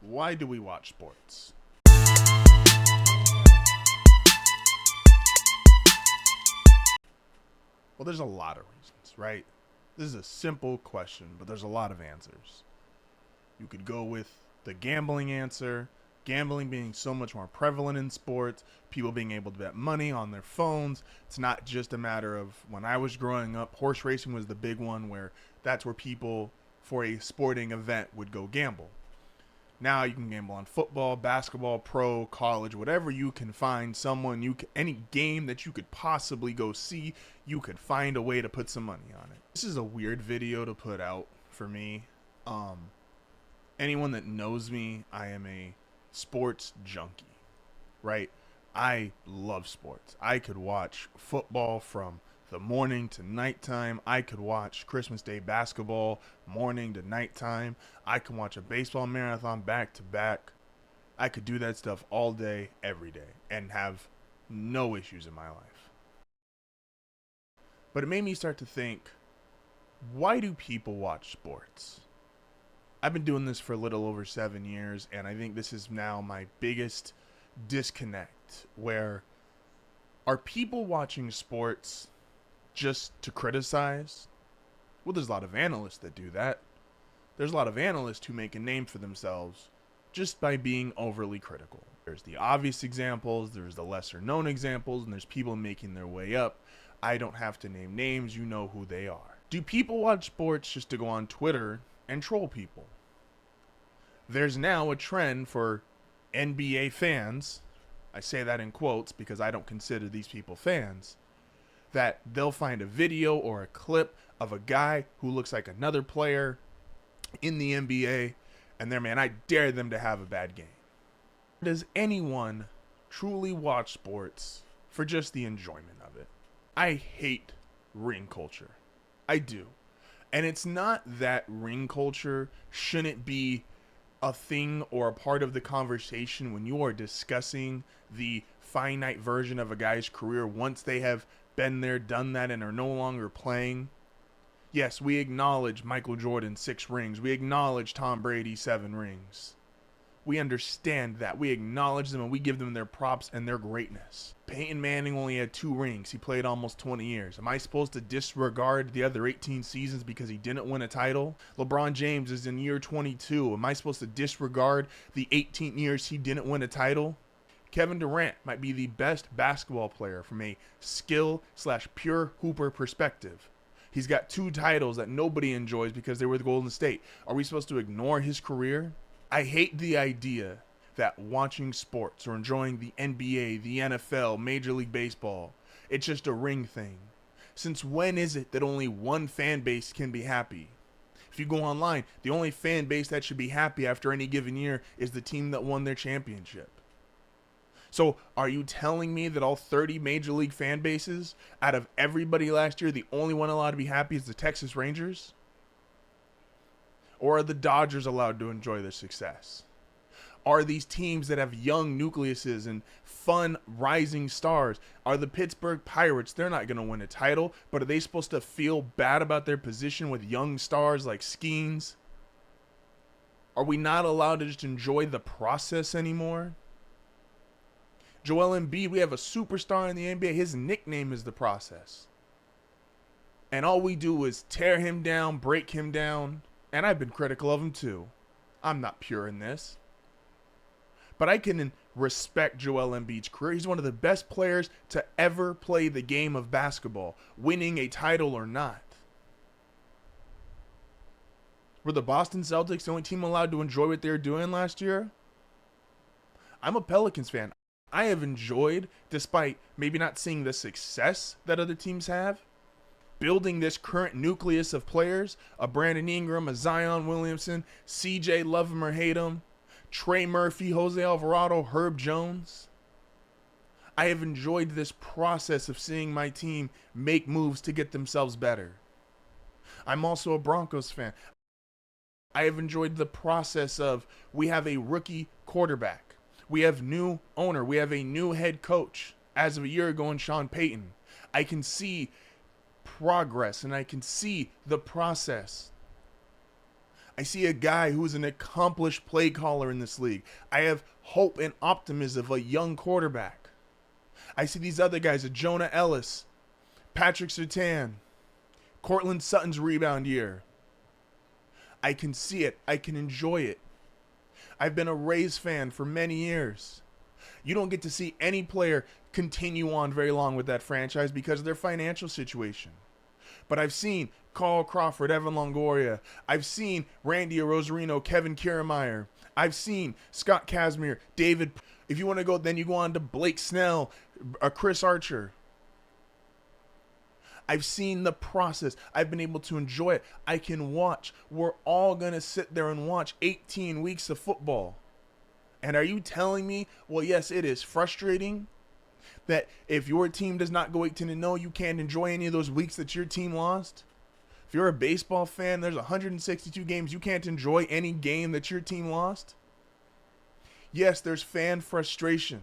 Why do we watch sports? Well, there's a lot of reasons, right? This is a simple question, but there's a lot of answers. You could go with the gambling answer, gambling being so much more prevalent in sports, people being able to bet money on their phones. It's not just a matter of when I was growing up, horse racing was the big one where that's where people for a sporting event would go gamble. Now you can gamble on football, basketball, pro, college, whatever you can find someone, any game that you could possibly go see, you could find a way to put some money on it. This is a weird video to put out for me. Anyone that knows me, I am a sports junkie, right? I love sports. I could watch football from the morning to nighttime. I could watch Christmas Day basketball morning to nighttime. I can watch a baseball marathon back to back. I could do that stuff all day, every day, and have no issues in my life. But it made me start to think, why do people watch sports? I've been doing this for a little over 7 years, and I think this is now my biggest disconnect, where are people watching sports just to criticize? Well, there's a lot of analysts that do that. There's a lot of analysts who make a name for themselves just by being overly critical. There's the obvious examples, there's the lesser known examples, and there's people making their way up. I don't have to name names, you know who they are. Do people watch sports just to go on Twitter and troll people? There's now a trend for NBA fans, I say that in quotes because I don't consider these people fans, that they'll find a video or a clip of a guy who looks like another player in the NBA, and I dare them to have a bad game. Does anyone truly watch sports for just the enjoyment of it? I hate ring culture. I do. And it's not that ring culture shouldn't be a thing or a part of the conversation when you are discussing the finite version of a guy's career once they have been there, done that, and are no longer playing. Yes, we acknowledge Michael Jordan 6 rings. We acknowledge Tom Brady 7 rings. We understand that. We acknowledge them and we give them their props and their greatness. Peyton Manning only had 2 rings. He played almost 20 years. Am I supposed to disregard the other 18 seasons because he didn't win a title? LeBron James is in year 22. Am I supposed to disregard the 18 years he didn't win a title? Kevin Durant might be the best basketball player from a skill/pure hooper perspective. He's got 2 titles that nobody enjoys because they were the Golden State. Are we supposed to ignore his career? I hate the idea that watching sports or enjoying the NBA, the NFL, Major League Baseball, it's just a ring thing. Since when is it that only one fan base can be happy? If you go online, the only fan base that should be happy after any given year is the team that won their championship. So are you telling me that all 30 Major League fan bases, out of everybody last year, the only one allowed to be happy is the Texas Rangers? Or are the Dodgers allowed to enjoy their success? Are these teams that have young nucleuses and fun rising stars? Are the Pittsburgh Pirates, they're not going to win a title, but are they supposed to feel bad about their position with young stars like Skeens? Are we not allowed to just enjoy the process anymore? Joel Embiid, we have a superstar in the NBA. His nickname is the process. And all we do is tear him down, break him down. And I've been critical of him too. I'm not pure in this. But I can respect Joel Embiid's career. He's one of the best players to ever play the game of basketball, winning a title or not. Were the Boston Celtics the only team allowed to enjoy what they were doing last year? I'm a Pelicans fan. I have enjoyed, despite maybe not seeing the success that other teams have, building this current nucleus of players, a Brandon Ingram, a Zion Williamson, CJ, love him or hate him, Trey Murphy, Jose Alvarado, Herb Jones. I have enjoyed this process of seeing my team make moves to get themselves better. I'm also a Broncos fan. I have enjoyed the process of we have a rookie quarterback. We have new owner. We have a new head coach. As of a year ago in Sean Payton, I can see progress and I can see the process. I see a guy who's an accomplished play caller in this league. I have hope and optimism of a young quarterback. I see these other guys, a Jonah Ellis, Patrick Surtain, Cortland Sutton's rebound year. I can see it. I can enjoy it. I've been a Rays fan for many years. You don't get to see any player continue on very long with that franchise because of their financial situation. But I've seen Carl Crawford, Evan Longoria. I've seen Randy Arozareno, Kevin Kiermaier. I've seen Scott Kazmir, David. If you want to go, then you go on to Blake Snell, Chris Archer. I've seen the process. I've been able to enjoy it. I can watch. We're all going to sit there and watch 18 weeks of football. And are you telling me, well, yes, it is frustrating that if your team does not go 18-0, you can't enjoy any of those weeks that your team lost? If you're a baseball fan, there's 162 games. You can't enjoy any game that your team lost? Yes, there's fan frustration.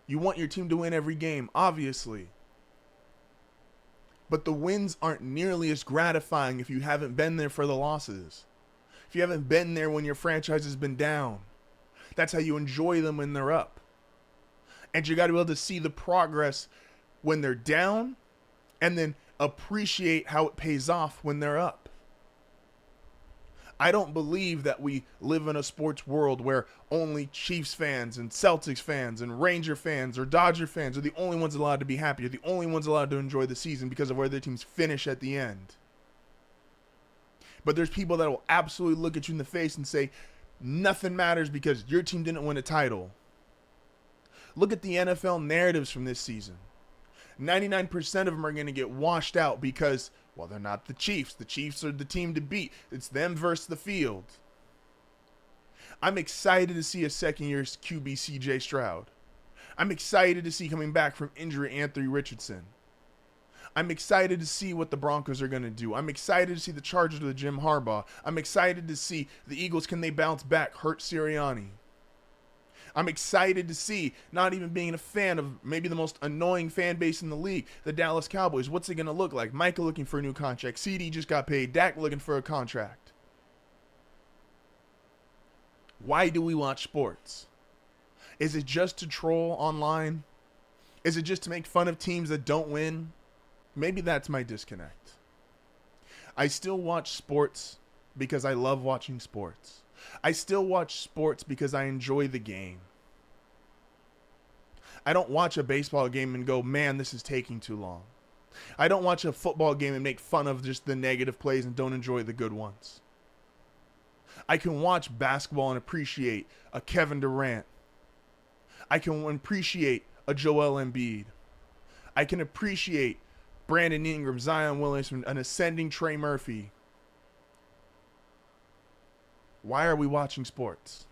You want your team to win every game, obviously. But the wins aren't nearly as gratifying if you haven't been there for the losses. If you haven't been there when your franchise has been down. That's how you enjoy them when they're up. And you got to be able to see the progress when they're down and then appreciate how it pays off when they're up. I don't believe that we live in a sports world where only Chiefs fans and Celtics fans and Ranger fans or Dodger fans are the only ones allowed to be happy, or the only ones allowed to enjoy the season because of where their teams finish at the end. But there's people that will absolutely look at you in the face and say, nothing matters because your team didn't win a title. Look at the NFL narratives from this season. 99% of them are going to get washed out because, well, they're not the Chiefs. The Chiefs are the team to beat. It's them versus the field. I'm excited to see a second-year QB CJ Stroud. I'm excited to see coming back from injury Anthony Richardson. I'm excited to see what the Broncos are going to do. I'm excited to see the Chargers with Jim Harbaugh. I'm excited to see the Eagles, can they bounce back, hurt Sirianni. I'm excited to see, not even being a fan of maybe the most annoying fan base in the league, the Dallas Cowboys. What's it going to look like? Micah looking for a new contract. CD just got paid. Dak looking for a contract. Why do we watch sports? Is it just to troll online? Is it just to make fun of teams that don't win? Maybe that's my disconnect. I still watch sports because I love watching sports. I still watch sports because I enjoy the game. I don't watch a baseball game and go, man, this is taking too long. I don't watch a football game and make fun of just the negative plays and don't enjoy the good ones. I can watch basketball and appreciate a Kevin Durant. I can appreciate a Joel Embiid. I can appreciate Brandon Ingram, Zion Williamson, an ascending Trey Murphy. Why are we watching sports?